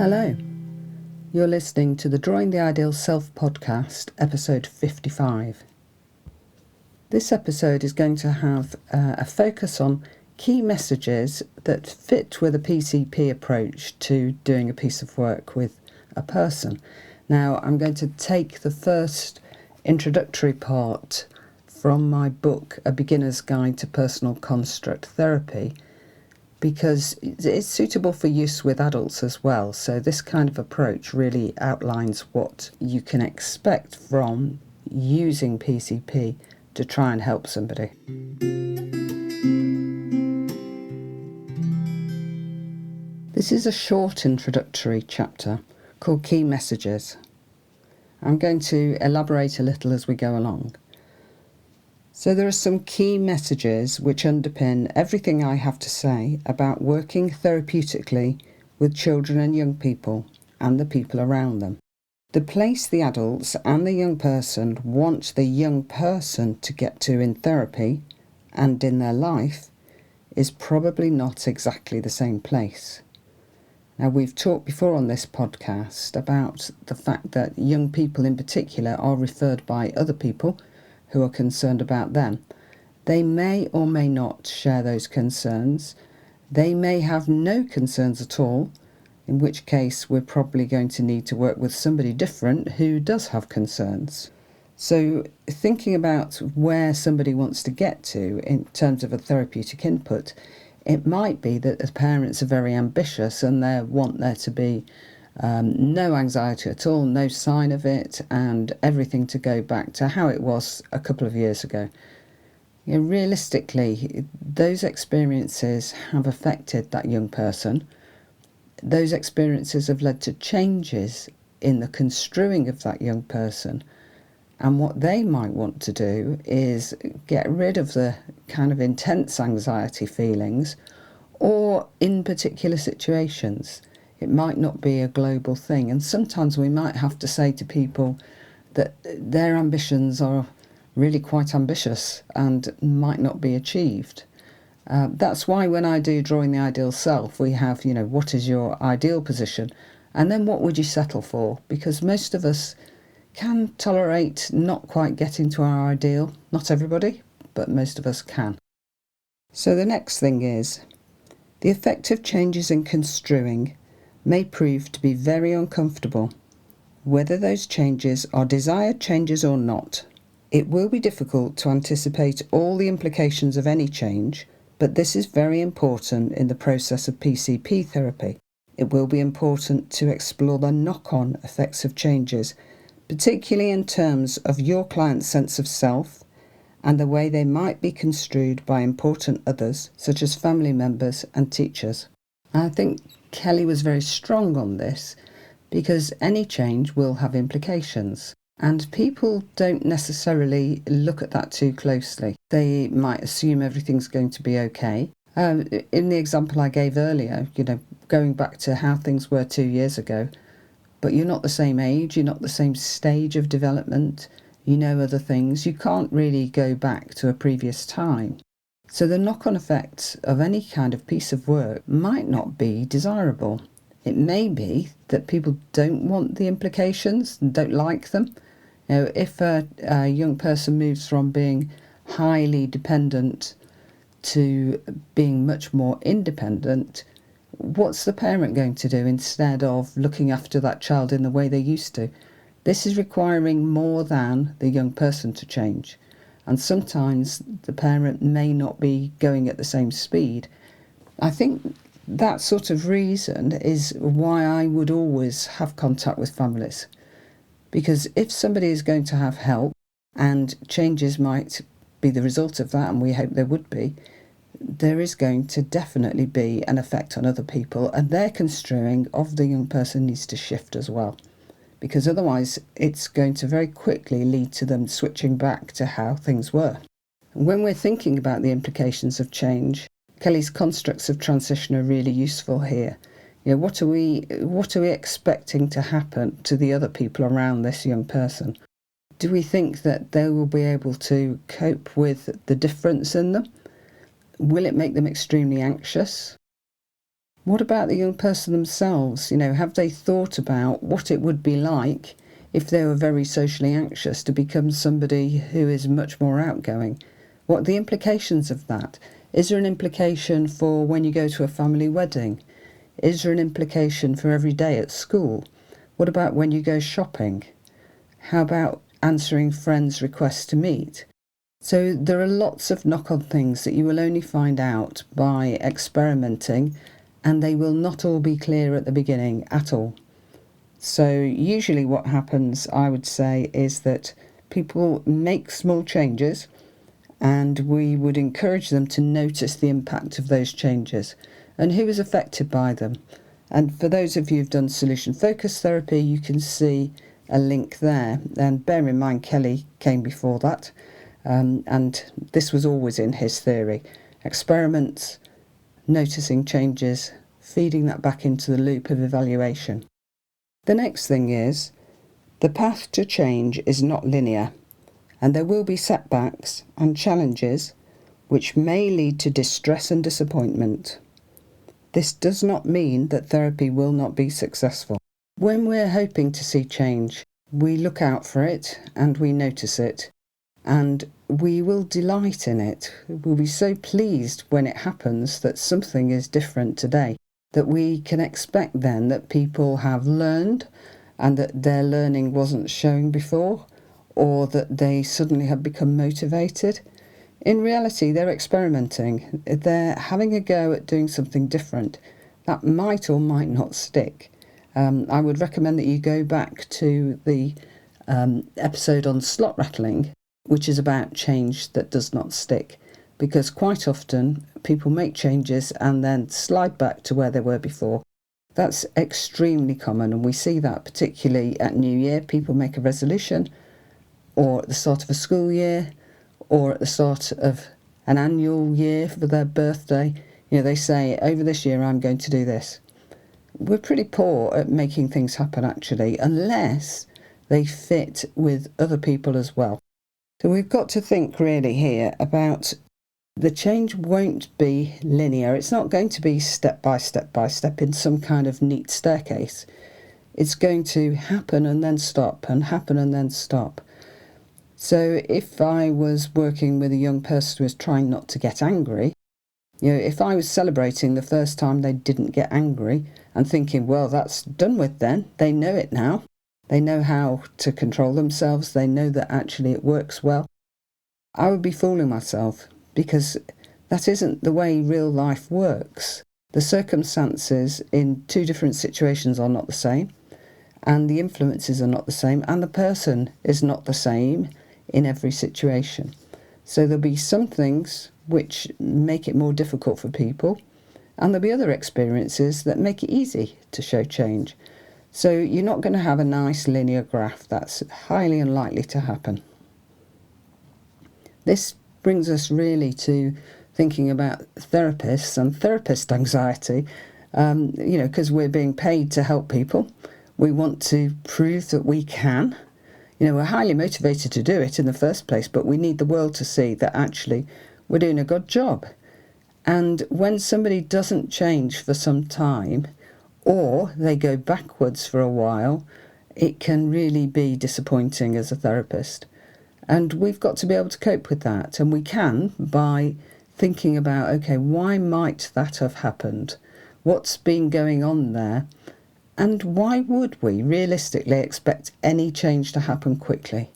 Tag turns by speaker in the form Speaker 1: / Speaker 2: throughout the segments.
Speaker 1: Hello, you're listening to the Drawing the Ideal Self podcast, episode 55. This episode is going to have a focus on key messages that fit with a PCP approach to doing a piece of work with a person. Now, I'm going to take the first introductory part from my book, A Beginner's Guide to Personal Construct Therapy, because it's suitable for use with adults as well. So this kind of approach really outlines what you can expect from using PCP to try and help somebody. This is a short introductory chapter called Key Messages. I'm going to elaborate a little as we go along. So there are some key messages which underpin everything I have to say about working therapeutically with children and young people and the people around them. The place the adults and the young person want the young person to get to in therapy and in their life is probably not exactly the same place. Now, we've talked before on this podcast about the fact that young people in particular are referred by other people who are concerned about them. They may or may not share those concerns. They may have no concerns at all, in which case we're probably going to need to work with somebody different who does have concerns. So thinking about where somebody wants to get to in terms of a therapeutic input, it might be that the parents are very ambitious and they want there to be no anxiety at all, no sign of it, and everything to go back to how it was a couple of years ago. Realistically, those experiences have affected that young person. Those experiences have led to changes in the construing of that young person. And what they might want to do is get rid of the kind of intense anxiety feelings, or in particular situations. It might not be a global thing, and sometimes we might have to say to people that their ambitions are really quite ambitious and might not be achieved. That's why when I do Drawing the Ideal Self, we have, what is your ideal position? And then what would you settle for? Because most of us can tolerate not quite getting to our ideal. Not everybody, but most of us can. So the next thing is, the effect of changes in construing may prove to be very uncomfortable, whether those changes are desired changes or not. It will be difficult to anticipate all the implications of any change, but this is very important in the process of PCP therapy. It will be important to explore the knock-on effects of changes, particularly in terms of your client's sense of self and the way they might be construed by important others, such as family members and teachers. I think Kelly was very strong on this because any change will have implications, and people don't necessarily look at that too closely. They might assume everything's going to be okay. In the example I gave earlier, going back to how things were 2 years ago, but you're not the same age, you're not the same stage of development, you know other things, you can't really go back to a previous time. So the knock-on effects of any kind of piece of work might not be desirable. It may be that people don't want the implications and don't like them. If a young person moves from being highly dependent to being much more independent, what's the parent going to do instead of looking after that child in the way they used to? This is requiring more than the young person to change. And sometimes the parent may not be going at the same speed. I think that sort of reason is why I would always have contact with families. Because if somebody is going to have help, and changes might be the result of that, and we hope there would be, there is going to definitely be an effect on other people, and their construing of the young person needs to shift as well. Because otherwise it's going to very quickly lead to them switching back to how things were. When we're thinking about the implications of change, Kelly's constructs of transition are really useful here. What are we expecting to happen to the other people around this young person? Do we think that they will be able to cope with the difference in them? Will it make them extremely anxious? What about the young person themselves? Have they thought about what it would be like if they were very socially anxious to become somebody who is much more outgoing? What are the implications of that? Is there an implication for when you go to a family wedding? Is there an implication for every day at school? What about when you go shopping? How about answering friends' requests to meet? So there are lots of knock-on things that you will only find out by experimenting, and they will not all be clear at the beginning at all. So usually what happens, I would say, is that people make small changes, and we would encourage them to notice the impact of those changes and who is affected by them. And for those of you who've done solution focused therapy, you can see a link there. And bear in mind, Kelly came before that, and this was always in his theory. Experiments, noticing changes, feeding that back into the loop of evaluation. The next thing is, the path to change is not linear, and there will be setbacks and challenges which may lead to distress and disappointment. This does not mean that therapy will not be successful. When we're hoping to see change, we look out for it and we notice it, and we will delight in it. We'll be so pleased when it happens that something is different today, that we can expect then that people have learned and that their learning wasn't showing before, or that they suddenly have become motivated. In reality, they're experimenting. They're having a go at doing something different that might or might not stick. I would recommend that you go back to the episode on slot rattling, which is about change that does not stick, because quite often people make changes and then slide back to where they were before. That's extremely common, and we see that particularly at New Year. People make a resolution, or at the start of a school year, or at the start of an annual year for their birthday. They say, over this year I'm going to do this. We're pretty poor at making things happen, actually, unless they fit with other people as well. So we've got to think really here about the change won't be linear. It's not going to be step by step by step in some kind of neat staircase. It's going to happen and then stop, and happen and then stop. So if I was working with a young person who was trying not to get angry, if I was celebrating the first time they didn't get angry and thinking, well, that's done with then, they know it now. They know how to control themselves. They know that actually it works well. I would be fooling myself, because that isn't the way real life works. The circumstances in two different situations are not the same, and the influences are not the same, and the person is not the same in every situation. So there'll be some things which make it more difficult for people, and there'll be other experiences that make it easy to show change. So you're not going to have a nice linear graph. That's highly unlikely to happen. This brings us really to thinking about therapists and therapist anxiety, because we're being paid to help people. We want to prove that we can. We're highly motivated to do it in the first place, but we need the world to see that actually we're doing a good job. And when somebody doesn't change for some time, or they go backwards for a while, it can really be disappointing as a therapist. And we've got to be able to cope with that. And we can by thinking about, okay, why might that have happened? What's been going on there? And why would we realistically expect any change to happen quickly?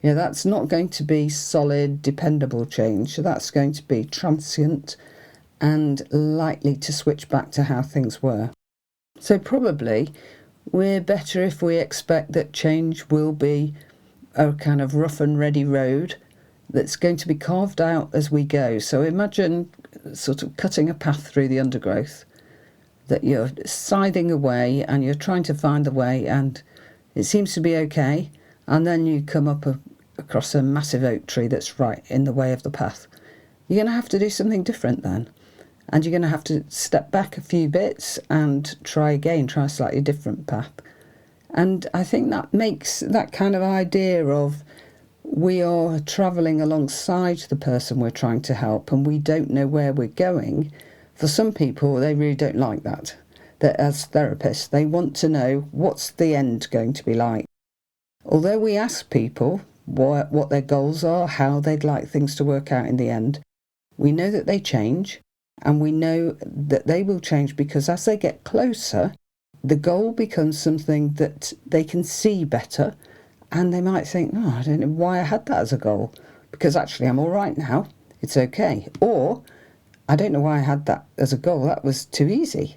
Speaker 1: That's not going to be solid, dependable change. That's going to be transient and likely to switch back to how things were. So probably we're better if we expect that change will be a kind of rough and ready road that's going to be carved out as we go. So imagine sort of cutting a path through the undergrowth, that you're scything away and you're trying to find the way, and it seems to be okay, and then you come up across a massive oak tree that's right in the way of the path. You're going to have to do something different then, and you're going to have to step back a few bits and try again, try a slightly different path. And I think that makes that kind of idea of we are travelling alongside the person we're trying to help and we don't know where we're going For some people, they really don't like that. That as therapists, they want to know what's the end going to be like. Although we ask people what their goals are, how they'd like things to work out in the end, we know that they change, and we know that they will change because as they get closer, the goal becomes something that they can see better, and they might think, oh, I don't know why I had that as a goal, because actually I'm all right now, it's okay. Or, I don't know why I had that as a goal, that was too easy.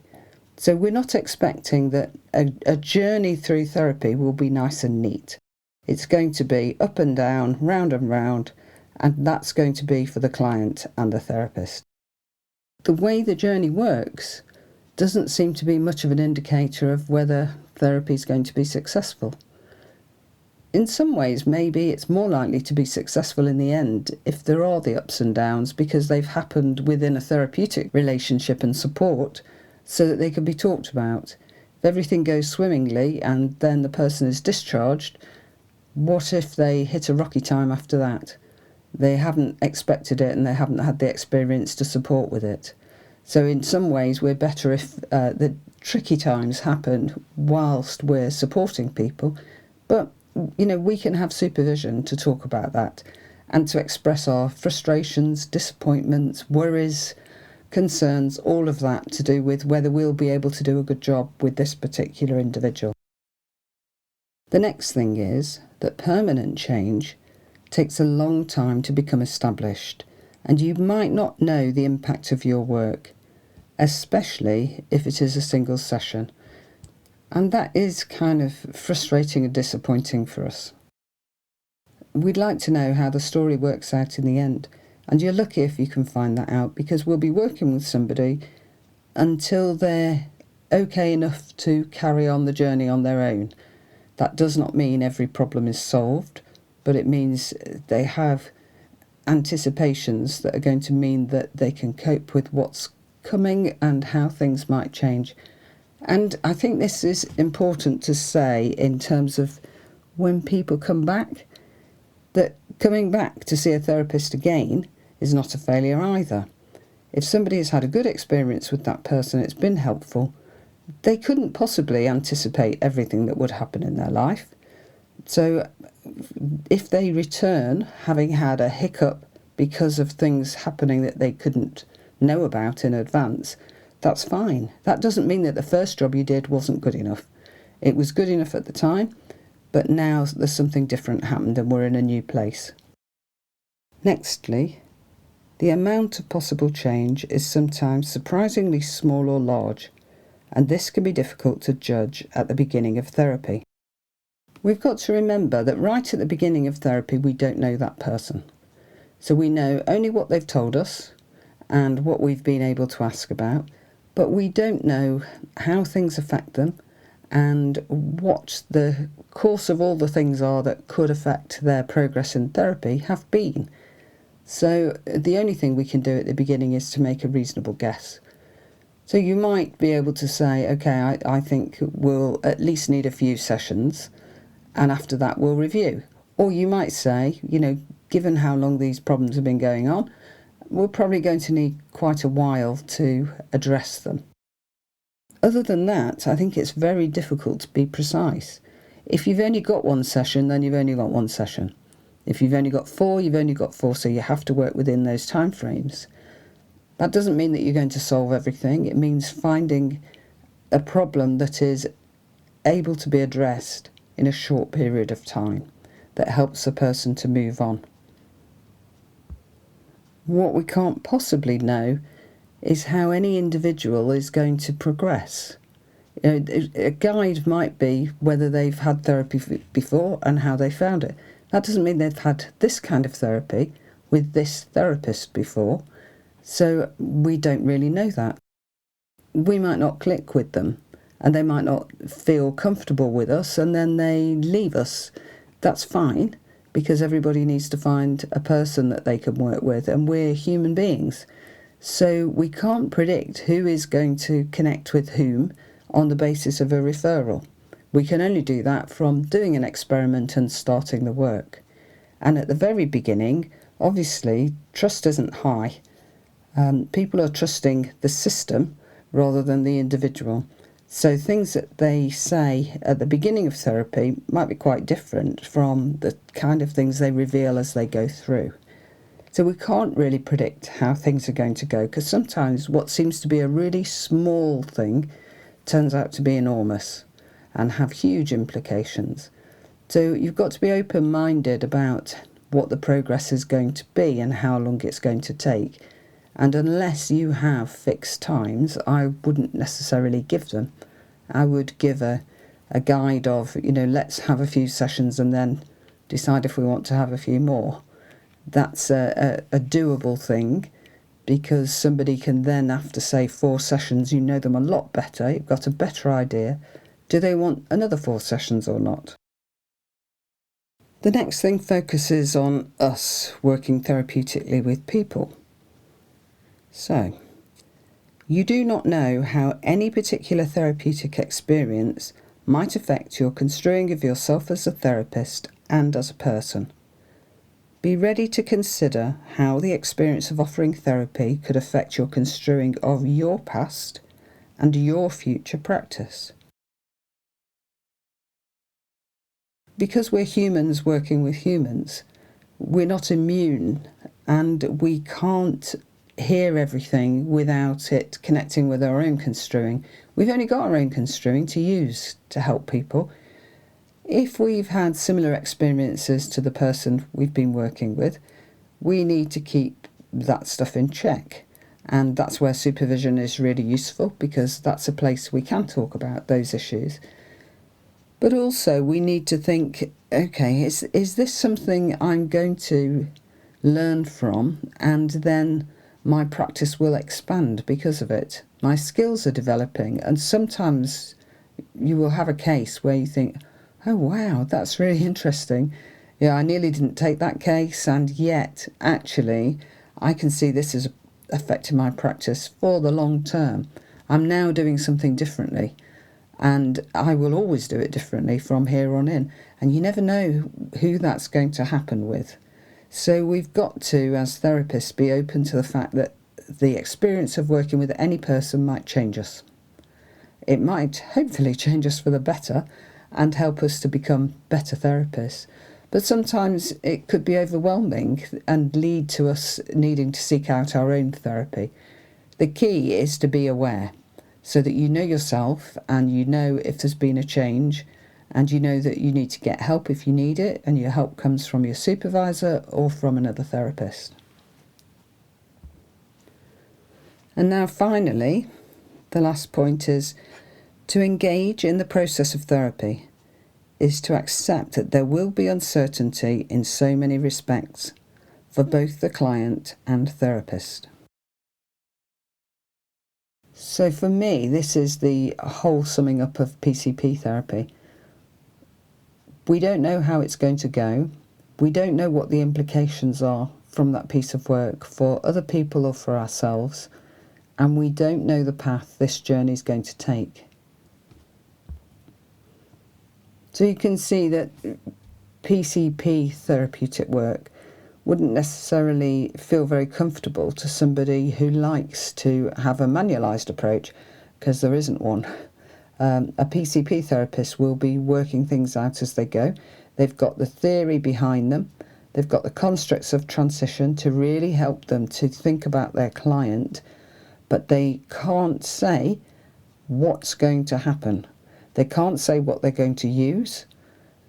Speaker 1: So we're not expecting that a journey through therapy will be nice and neat. It's going to be up and down, round and round, and that's going to be for the client and the therapist. The way the journey works doesn't seem to be much of an indicator of whether therapy is going to be successful. In some ways, maybe it's more likely to be successful in the end if there are the ups and downs because they've happened within a therapeutic relationship and support so that they can be talked about. If everything goes swimmingly and then the person is discharged, what if they hit a rocky time after that? They haven't expected it and they haven't had the experience to support with it. So in some ways, we're better if the tricky times happen whilst we're supporting people. But, we can have supervision to talk about that and to express our frustrations, disappointments, worries, concerns, all of that to do with whether we'll be able to do a good job with this particular individual. The next thing is that permanent change takes a long time to become established, and you might not know the impact of your work, especially if it is a single session. And that is kind of frustrating and disappointing for us. We'd like to know how the story works out in the end, and you're lucky if you can find that out, because we'll be working with somebody until they're okay enough to carry on the journey on their own. That does not mean every problem is solved, but it means they have anticipations that are going to mean that they can cope with what's coming and how things might change. And I think this is important to say in terms of when people come back, that coming back to see a therapist again is not a failure either. If somebody has had a good experience with that person, it's been helpful, they couldn't possibly anticipate everything that would happen in their life. So if they return having had a hiccup because of things happening that they couldn't know about in advance, that's fine. That doesn't mean that the first job you did wasn't good enough. It was good enough at the time, but now there's something different happened and we're in a new place. Nextly, the amount of possible change is sometimes surprisingly small or large, and this can be difficult to judge at the beginning of therapy. We've got to remember that right at the beginning of therapy we don't know that person. So we know only what they've told us and what we've been able to ask about, but we don't know how things affect them and what the course of all the things are that could affect their progress in therapy have been. So the only thing we can do at the beginning is to make a reasonable guess. So you might be able to say, okay, I think we'll at least need a few sessions, and after that we'll review. Or you might say, given how long these problems have been going on, we're probably going to need quite a while to address them. Other than that, I think it's very difficult to be precise. If you've only got one session, then you've only got one session. If you've only got four, you've only got four, so you have to work within those time frames. That doesn't mean that you're going to solve everything. It means finding a problem that is able to be addressed in a short period of time that helps a person to move on. What we can't possibly know is how any individual is going to progress. A guide might be whether they've had therapy before and how they found it. That doesn't mean they've had this kind of therapy with this therapist before, so we don't really know that. We might not click with them, and they might not feel comfortable with us, and then they leave us. That's fine, because everybody needs to find a person that they can work with, and we're human beings. So we can't predict who is going to connect with whom on the basis of a referral. We can only do that from doing an experiment and starting the work. And at the very beginning, obviously, trust isn't high. People are trusting the system rather than the individual. So things that they say at the beginning of therapy might be quite different from the kind of things they reveal as they go through. So we can't really predict how things are going to go, because sometimes what seems to be a really small thing turns out to be enormous and have huge implications. So you've got to be open-minded about what the progress is going to be and how long it's going to take. And unless you have fixed times, I wouldn't necessarily give them. I would give a guide of, let's have a few sessions and then decide if we want to have a few more. That's a doable thing, because somebody can then, after say 4 sessions, you know them a lot better, you've got a better idea. Do they want another 4 sessions or not? The next thing focuses on us working therapeutically with people. So, you do not know how any particular therapeutic experience might affect your construing of yourself as a therapist and as a person. Be ready to consider how the experience of offering therapy could affect your construing of your past and your future practice. Because we're humans working with humans, we're not immune, and we can't hear everything without it connecting with our own construing. We've only got our own construing to use to help people. If we've had similar experiences to the person we've been working with, we need to keep that stuff in check. And that's where supervision is really useful, because that's a place we can talk about those issues. But also we need to think, okay, is this something I'm going to learn from, and then my practice will expand because of it? My skills are developing, and sometimes you will have a case where you think, oh wow, that's really interesting. Yeah, I nearly didn't take that case, and yet actually I can see this is affecting my practice for the long term. I'm now doing something differently, and I will always do it differently from here on in. And you never know who that's going to happen with. So we've got to, as therapists, be open to the fact that the experience of working with any person might change us. It might hopefully change us for the better and help us to become better therapists. But sometimes it could be overwhelming and lead to us needing to seek out our own therapy. The key is to be aware, so that you know yourself and you know if there's been a change, and you know that you need to get help if you need it, and your help comes from your supervisor or from another therapist. And now finally, the last point is to engage in the process of therapy is to accept that there will be uncertainty in so many respects for both the client and therapist. So for me, this is the whole summing up of PCP therapy. We don't know how it's going to go. We don't know what the implications are from that piece of work for other people or for ourselves, and we don't know the path this journey is going to take. So you can see that PCP therapeutic work wouldn't necessarily feel very comfortable to somebody who likes to have a manualised approach, because there isn't one. A PCP therapist will be working things out as they go. They've got the theory behind them. They've got the constructs of transition to really help them to think about their client, but they can't say what's going to happen. They can't say what they're going to use.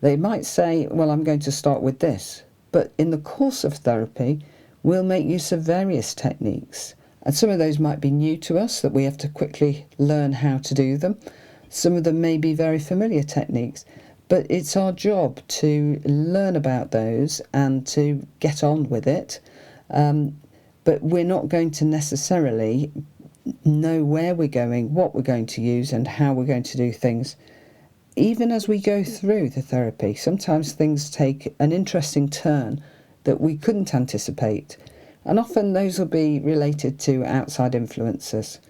Speaker 1: They might say, well, I'm going to start with this. But in the course of therapy, we'll make use of various techniques. And some of those might be new to us, that we have to quickly learn how to do them. Some of them may be very familiar techniques. But it's our job to learn about those and to get on with it. But we're not going to necessarily know where we're going, what we're going to use, and how we're going to do things. Even as we go through the therapy, sometimes things take an interesting turn that we couldn't anticipate. And often those will be related to outside influences.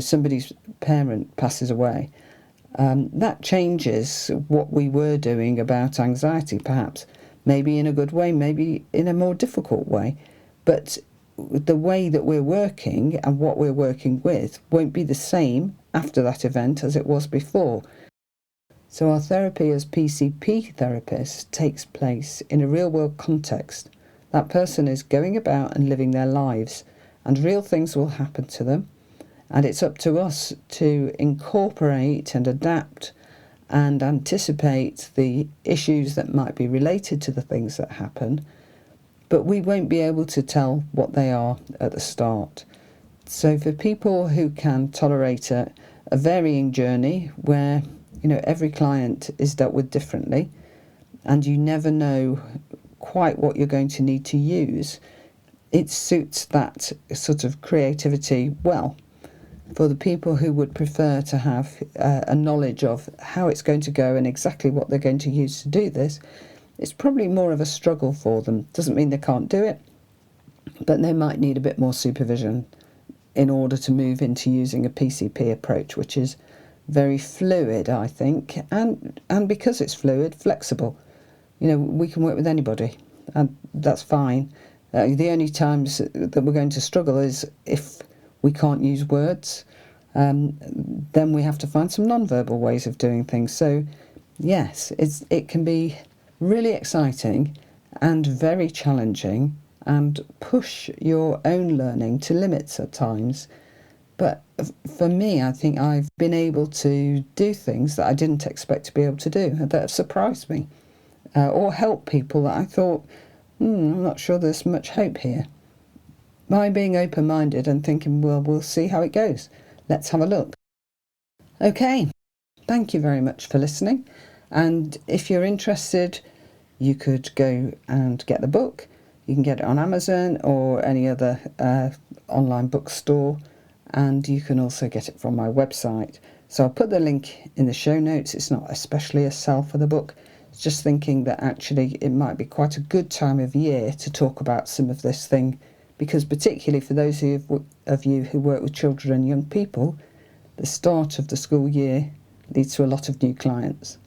Speaker 1: Somebody's parent passes away. That changes what we were doing about anxiety, perhaps. Maybe in a good way, maybe in a more difficult way. But the way that we're working and what we're working with won't be the same after that event as it was before. So our therapy as PCP therapists takes place in a real world context. That person is going about and living their lives, and real things will happen to them, and it's up to us to incorporate and adapt and anticipate the issues that might be related to the things that happen, but we won't be able to tell what they are at the start. So for people who can tolerate a varying journey where, you know, every client is dealt with differently and you never know quite what you're going to need to use, it suits that sort of creativity well. For the people who would prefer to have a knowledge of how it's going to go and exactly what they're going to use to do this, it's probably more of a struggle for them. Doesn't mean they can't do it, but they might need a bit more supervision in order to move into using a PCP approach, which is very fluid, I think, and because it's fluid, flexible. You know, we can work with anybody, and that's fine. The only times that we're going to struggle is if we can't use words, then we have to find some non-verbal ways of doing things. So yes, it can be really exciting and very challenging and push your own learning to limits at times. But for me, I think I've been able to do things that I didn't expect to be able to do, that have surprised me, or help people that I thought, I'm not sure there's much hope here. By being open-minded and thinking, well, we'll see how it goes. Let's have a look. Okay, thank you very much for listening. And if you're interested, you could go and get the book. You can get it on Amazon or any other online bookstore, and you can also get it from my website. So I'll put the link in the show notes. It's not especially a sell for the book. It's just thinking that actually it might be quite a good time of year to talk about some of this thing, because particularly for those of you who work with children and young people, the start of the school year leads to a lot of new clients.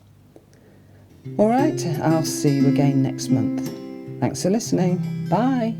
Speaker 1: All right, I'll see you again next month. Thanks for listening. Bye.